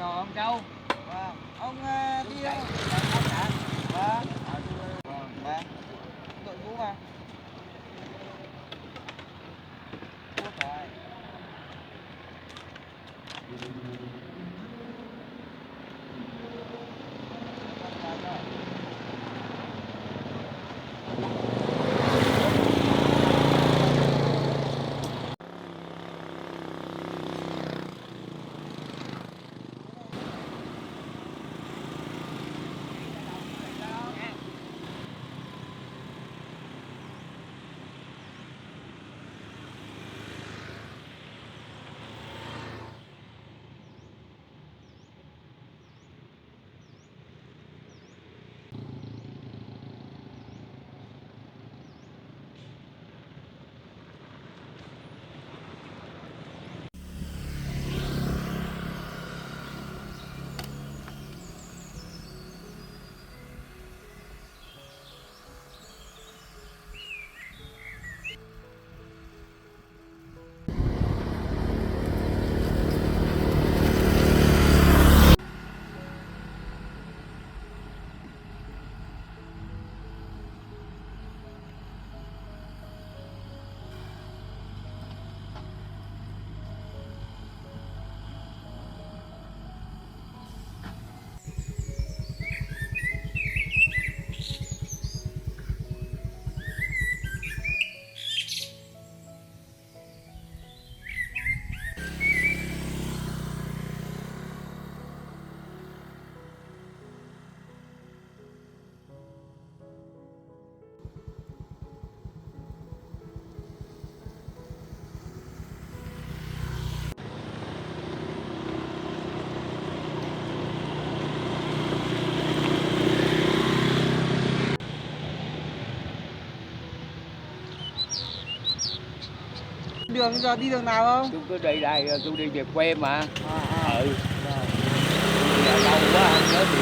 Chào ông Châu. Vâng. Ông đi đâu? Vâng. Vâng. Đội mũ vào. Thuốc rồi. Đường giờ đi đường nào không? Tôi cứ đi đây, tôi đi về quê mà. Ừ. Giờ lâu quá không nhớ gì.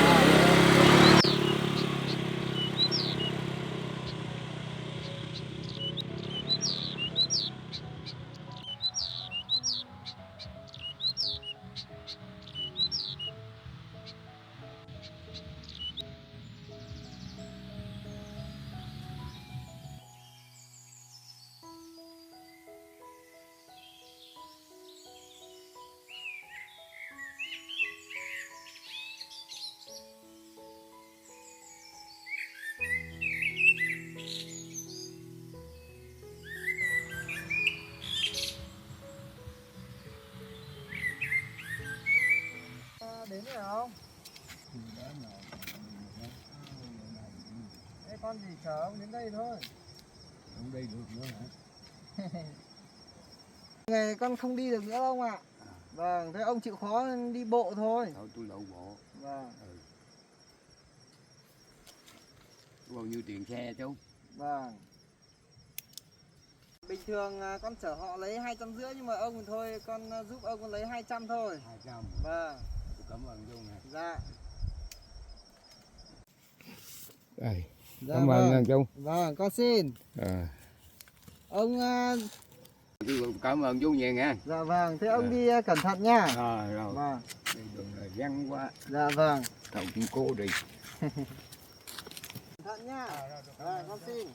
Đến rồi không? Thế con chỉ chờ ông đến đây thôi. Không đi được nữa hả? Ngày con không đi được nữa ông ạ. Vâng, thế ông chịu khó đi bộ thôi. Thôi tôi lậu bộ. Vâng. Bao nhiêu tiền xe chú? Vâng. Bình thường con chở họ lấy 250 nhưng mà ông thì thôi con giúp ông con lấy 200 thôi. 200. Vâng. Tôi cảm ơn chú nè. Dạ. Đây. Dạ, Cảm vâng. ơn chú. Vâng, con xin. Ông Tôi cảm ơn chú nhiều nha. dạ vâng, thế ông đi cẩn thận nha. Rồi. Vâng. Đi đường này vắng quá. Dạ vâng. Thầu cũng cố đi. Cẩn thận nha. Rồi, con xin.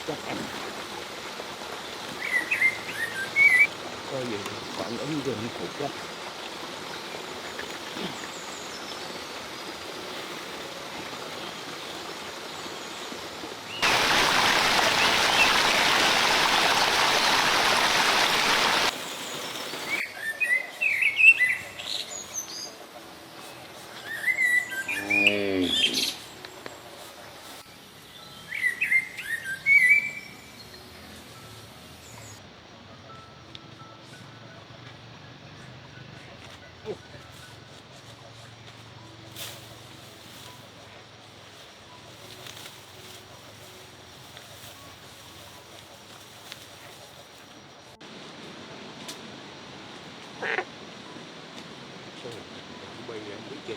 chắc ăn có gì phản ứng rừng cục lắm. Bây giờ bị chết.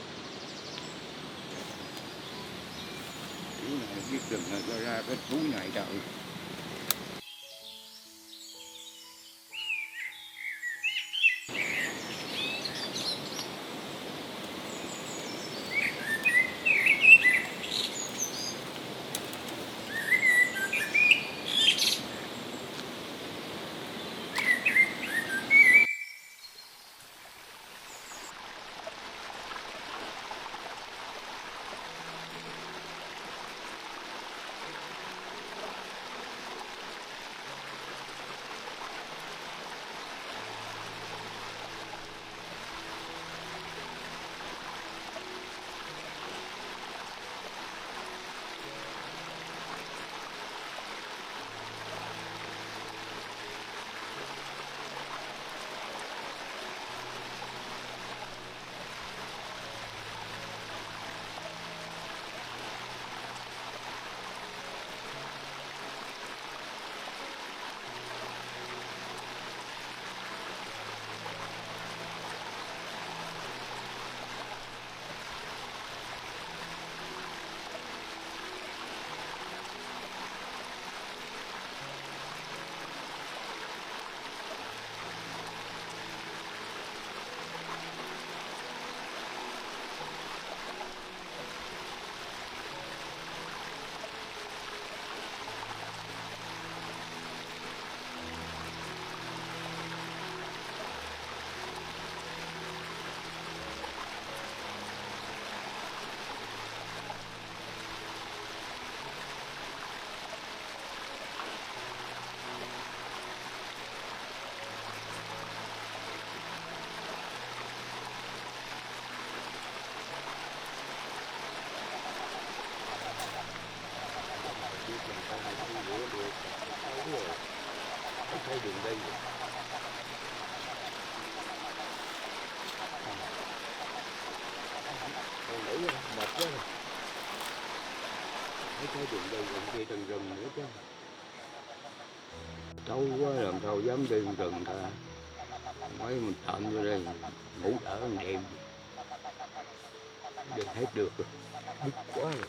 Chú này biết đừng cho ra cái thú này đâu. Thấy đường đây còn nãy mệt quá rồi. Thấy đường đây còn kia rừng rừng nữa chứ. Trâu quá làm sao dám đi rừng ta. Mấy mình tạm vô đây ngủ đỡ một đêm. Đừng hết được rồi. Bức quá rồi.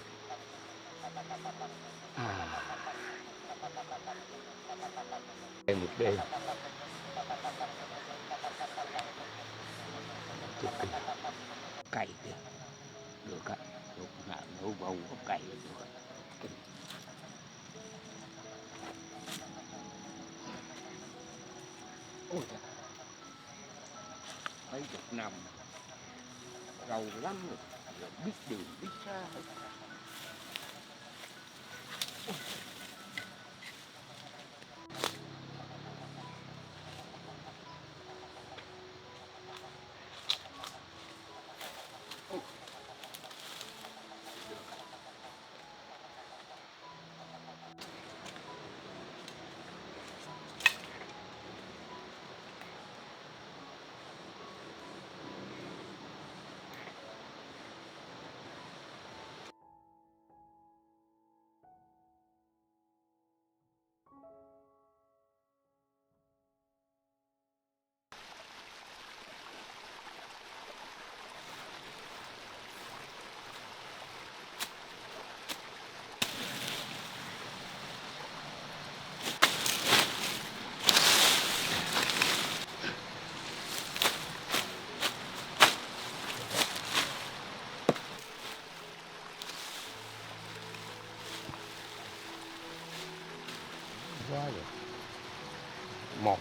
Đây một đêm. Cực kỳ. Cày kìa. Được á. Lúc nào nấu bầu có cày là được. Ôi trời. Mấy chục năm. Rầu lắm rồi. Rồi biết đường biết xa hết.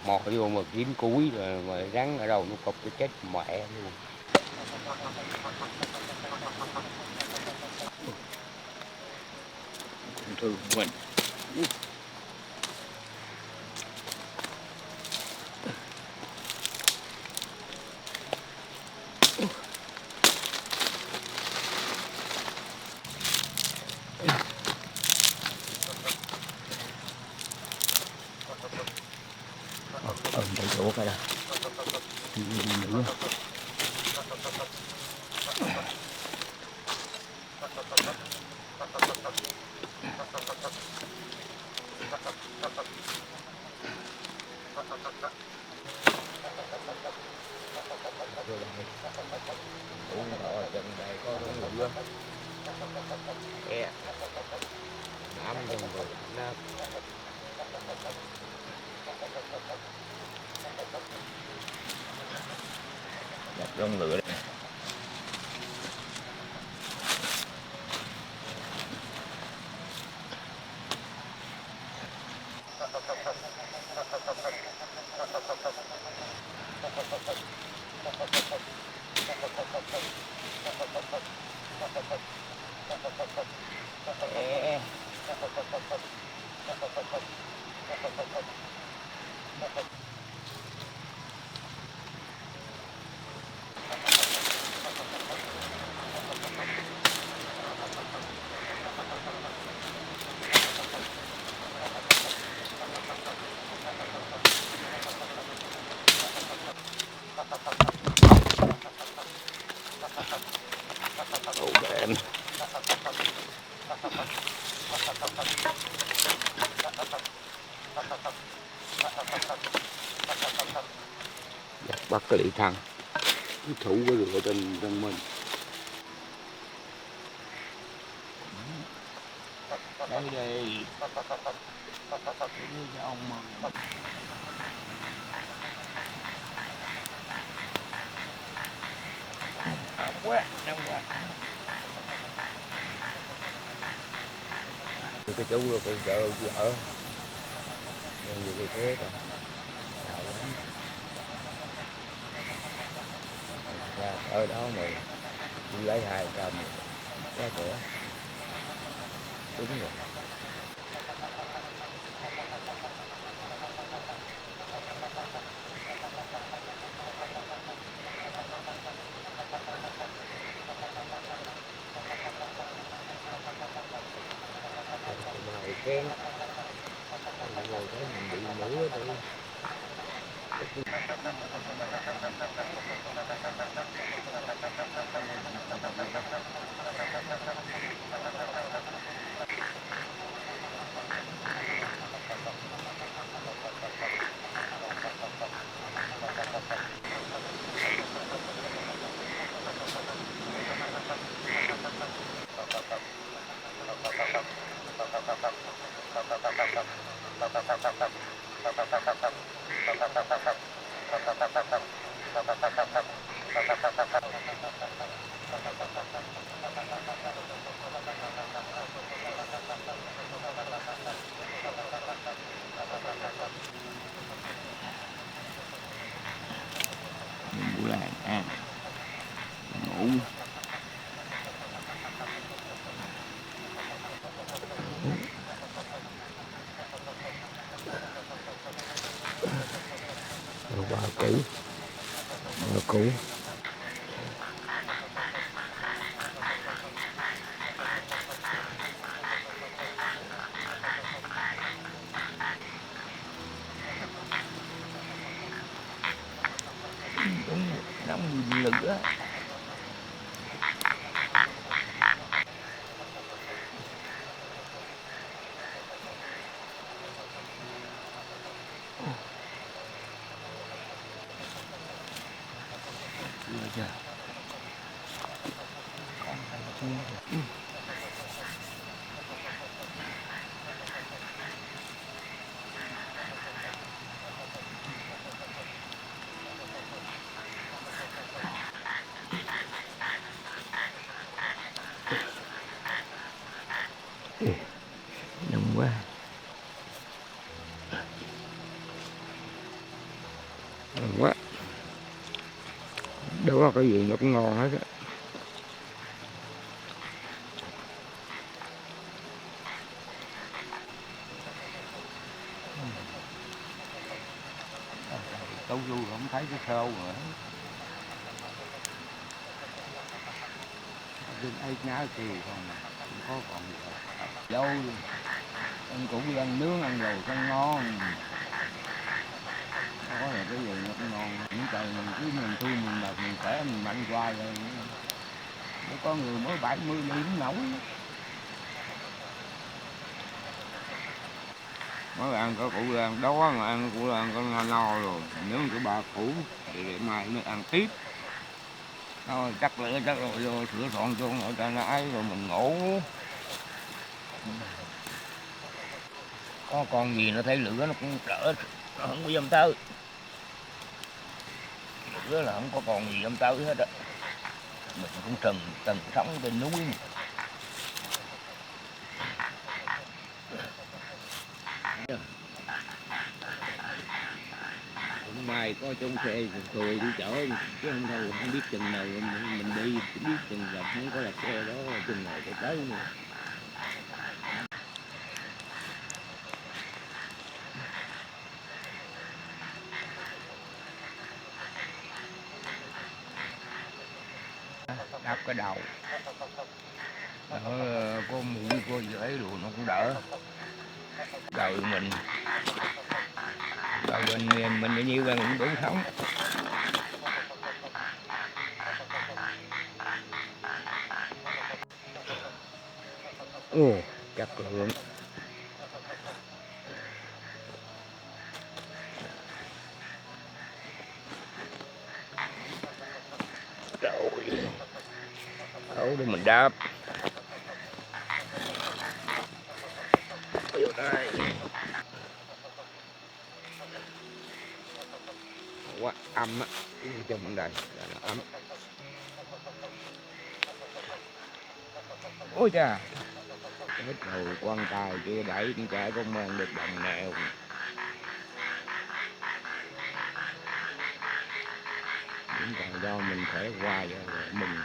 mò vô mà kiếm cuối rồi mà rắn ở đâu nó cục cái chết mẹ luôn. Thương mình. Đầy đủ cái đó. Chân này có con ngựa. Nắm trong rồi nắp. Đặt rong lửa đây. Bắt cái lị thằng thủ cái lửa trên mình. Đây đây ông mà quá đông quá cái chú rồi cái vợ vợ nhiều cái thế rồi ở đó mà lấy 200 cái cửa đúng rồi. Cái ngồi thấy mình bị mũi ở đây. Ngủ lại à, ngủ. Bà cũ. Đúng nóng lực á. Chưa. Con chưa. Nóng quá. đâu có cái gì nó cũng ngon hết á. Tấu du không thấy cái khô nữa. Đừng ấy nhá kêu không có còn gì hết. Dâu ăn cũng ăn nướng ăn rồi không ngon. Có là cái gì nó cũng ngon. Những trời mình cứ mình thu mình mệt mình khỏe mình mạnh hoài rồi. Nó có người mới 70 đi cũng nổi. Mới ăn có củ ăn đó mà ăn củ ăn có no rồi. Nướng cái ba củ để mai mới ăn tiếp. Thôi chắc rồi vô sửa soạn cho nội cho nó ấy rồi mình ngủ. Có con gì nó thấy lửa nó cũng đỡ, nó không có dám tới. Lửa là không có con gì dám tới hết á. Mình cũng từng sống trên núi mà. Cũng may có trong xe cười đi chở chứ không thôi không biết chừng nào mình đi cũng biết chừng nào không có đặt xe đó chừng nào tới nữa. Đắp cái đầu nó có mũi có dễ đồ nó cũng đỡ. Đời mình đời mình bao nhiêu bạn cũng đủ sống. Ồ chắc lượng rồi đâu để mình đáp vô đây. Quá âm á cho mình đây là nó ấm. Ôi cha hết rồi quan tài kia đẩy con trai con mang được đồng nào. Cũng còn do mình khỏe qua rồi mình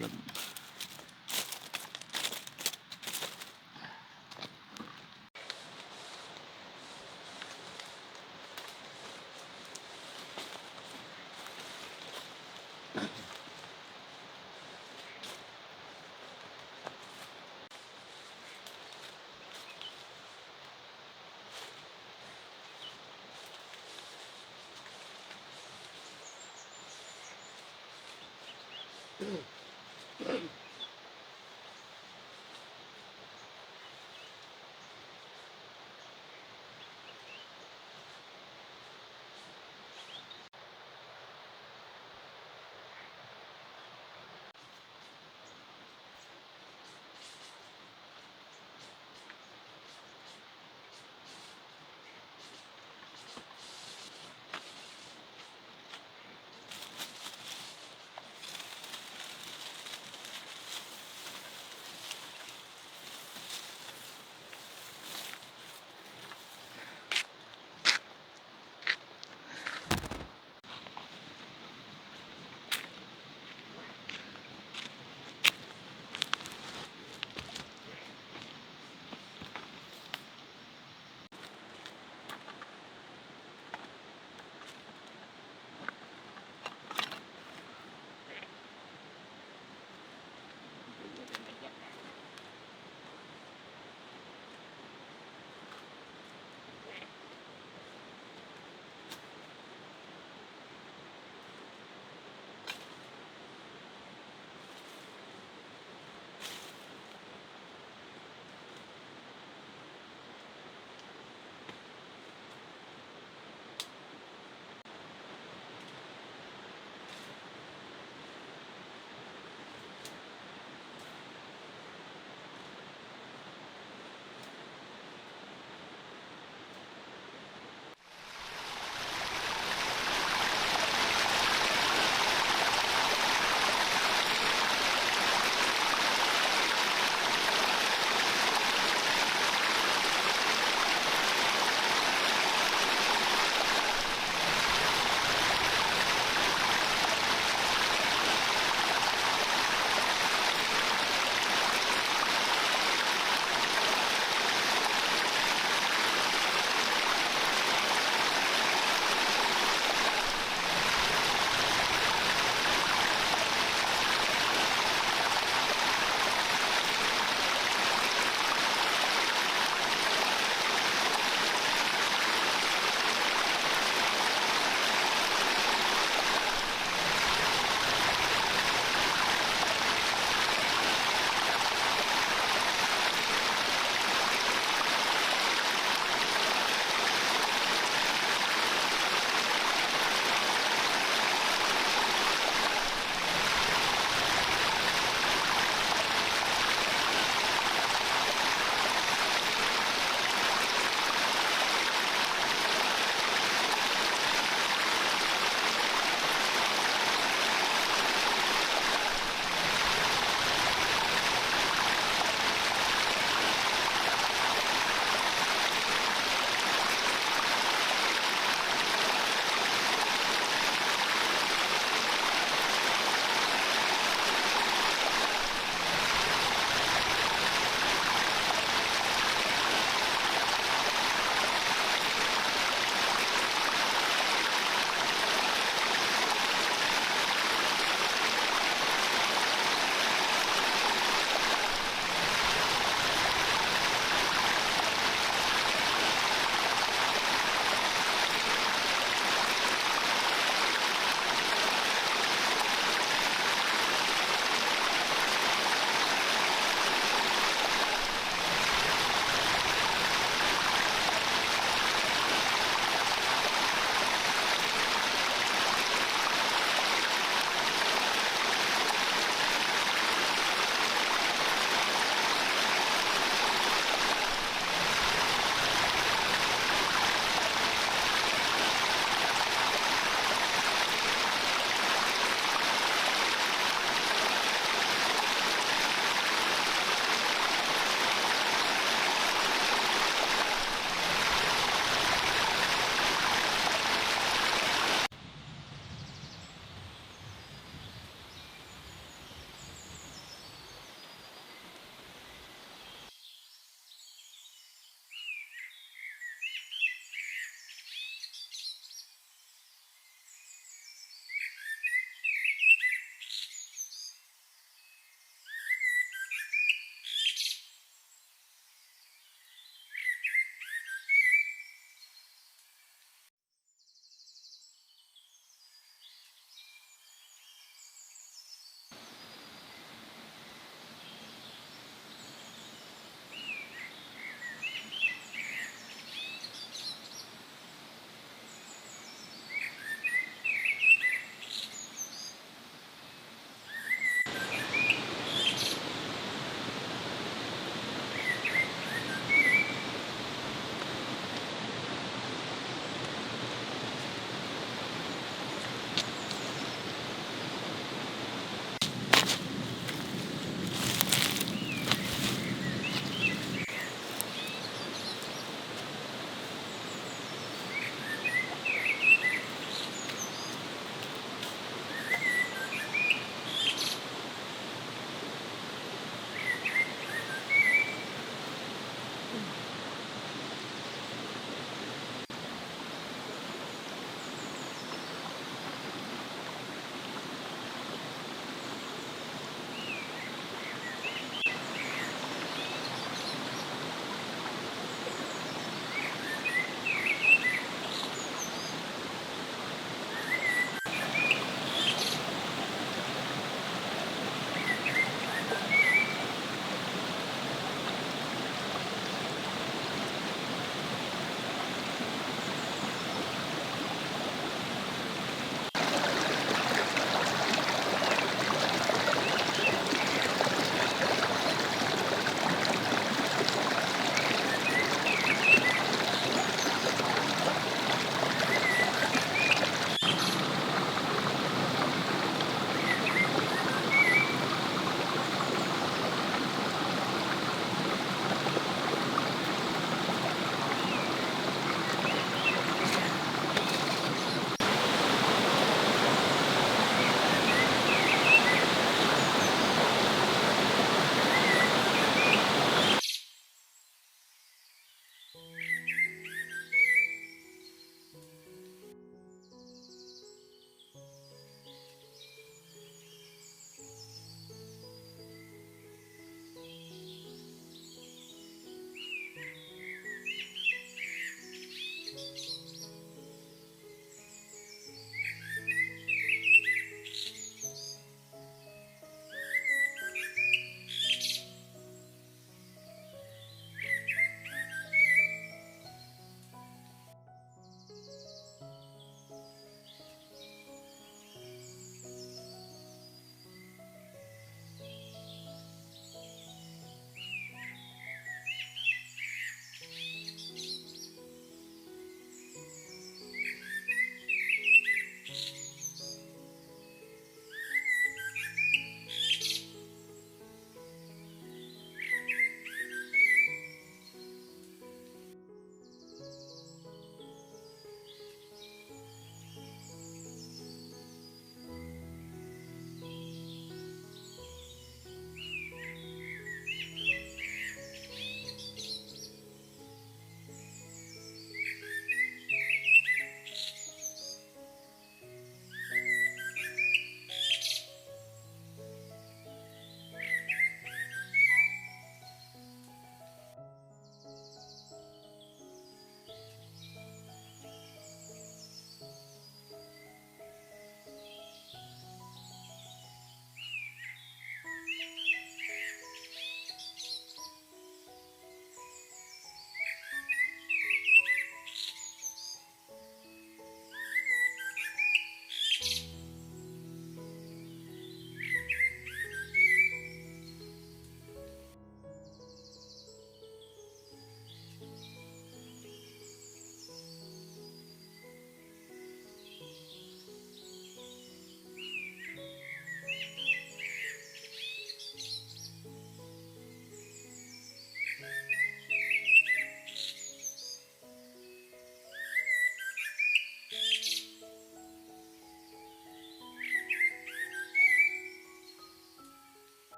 lắm.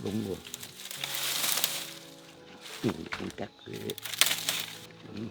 Đúng rồi. Con cắt ghê. Đúng.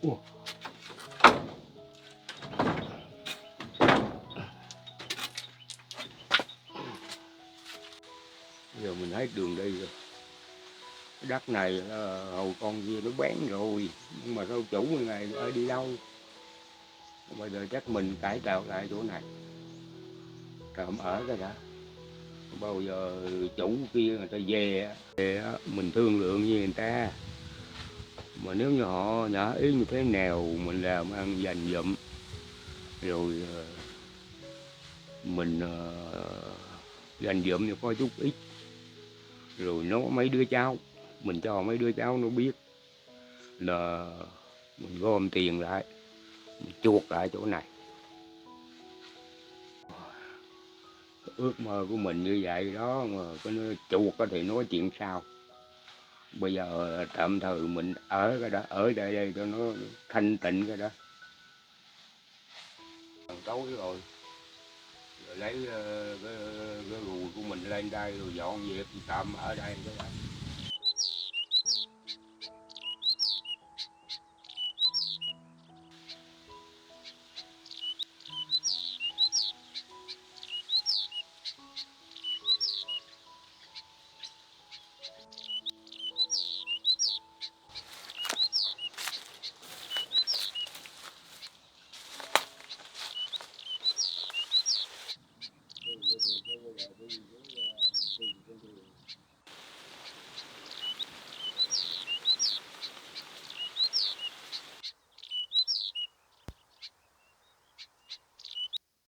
Ủa. Giờ mình hết đường đi rồi. Cái đất này hầu con kia nó bán rồi, nhưng mà sao chủ người này ở đi đâu? Bây giờ chắc mình cải tạo lại chỗ này, tạm ở cái đã. Bao giờ chủ kia người ta về mình thương lượng với người ta. Mà nếu như họ nhã ý như thế nào mình làm ăn dành dụm, rồi mình dành dụm thì có chút ít, rồi nó mấy đứa cháu, mình cho mấy đứa cháu nó biết là mình gom tiền lại, mình chuộc lại chỗ này. ước mơ của mình như vậy đó, mà cái chuột thì nói chuyện sau. Bây giờ tạm thời mình ở cái đó, ở đây cho nó thanh tịnh cái đó. Tối rồi, rồi lấy cái gùi của mình lên đây rồi dọn dẹp tạm ở đây cái đó.